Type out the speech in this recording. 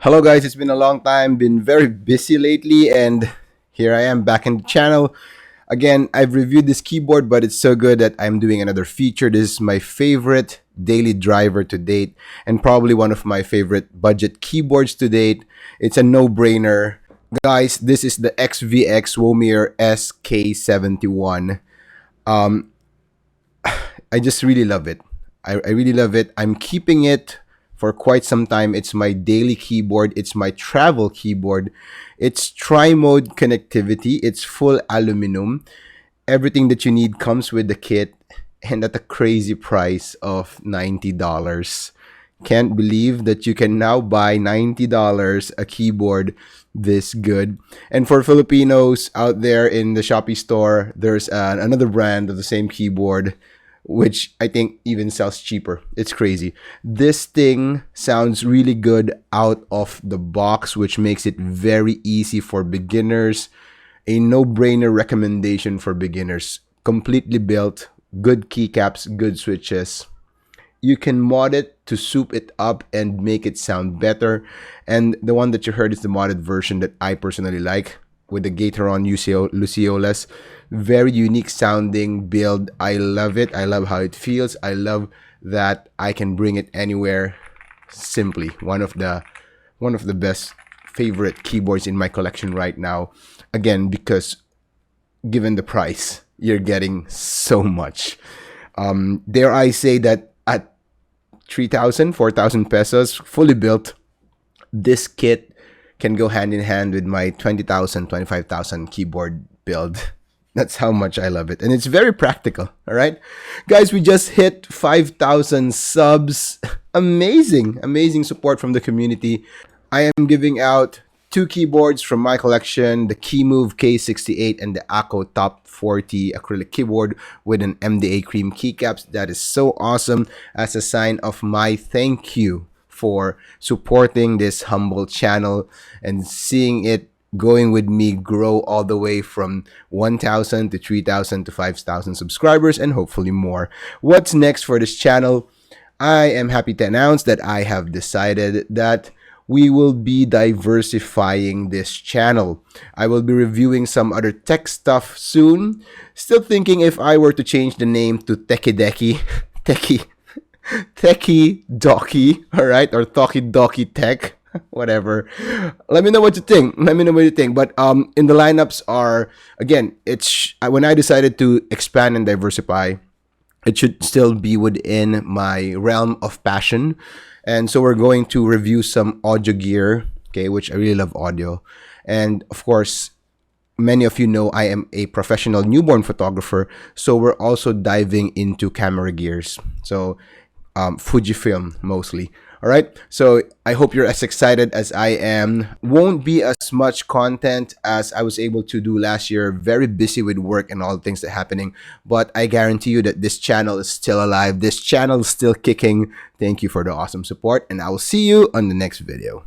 Hello guys, it's been a long time, been very busy lately, and here I am back in the channel. Again, I've reviewed this keyboard, but it's so good that I'm doing another feature. This is my favorite daily driver to date, and probably one of my favorite budget keyboards to date. It's a no-brainer. Guys, this is the XVX Womir SK71. Um, I just really love it. I really love it. I'm keeping it for quite some time. It's my daily keyboard. It's my travel keyboard. It's tri-mode connectivity. It's full aluminum. Everything that you need comes with the kit and at a crazy price of $90. Can't believe that you can now buy $90 a keyboard this good. And for Filipinos out there in the Shopee store, there's another brand of the same keyboard which I think even sells cheaper. It's crazy. This thing sounds really good out of the box, which makes it very easy for beginners. A no-brainer recommendation for beginners. Completely built, good keycaps, good switches. You can mod it to soup it up and make it sound better. And the one that you heard is the modded version that I personally like, with the Gateron Luciolas. Very unique sounding build. I love it. I love how it feels. I love that I can bring it anywhere. Simply one of the best favorite keyboards in my collection right now. Again, because given the price, you're getting so much. Dare I say that at 3,000, 4,000 pesos, fully built, this kit can go hand in hand with my 20,000, 25,000 keyboard build. That's how much I love it. And it's very practical. All right. Guys, we just hit 5,000 subs. Amazing. Amazing support from the community. I am giving out 2 keyboards from my collection, the Keymove K68 and the Akko Top 40 acrylic keyboard with an MDA cream keycaps. That is so awesome, as a sign of my thank you for supporting this humble channel and seeing it going with me grow all the way from 1,000 to 3,000 to 5,000 subscribers and hopefully more. What's next for this channel? I am happy to announce that I have decided that we will be diversifying this channel. I will be reviewing some other tech stuff soon. Still thinking if I were to change the name to Techie Doki, all right, or Toki Doki Tech, whatever. Let me know what you think. But in the lineups are, again, it's when I decided to expand and diversify, it should still be within my realm of passion. And so we're going to review some audio gear, okay, which I really love audio. And of course, many of you know I am a professional newborn photographer, so we're also diving into camera gears. So Fujifilm mostly. All right. So I hope you're as excited as I am. Won't be as much content as I was able to do last year. Very busy with work and all the things that are happening. But I guarantee you that this channel is still alive. This channel is still kicking. Thank you for the awesome support. And I will see you on the next video.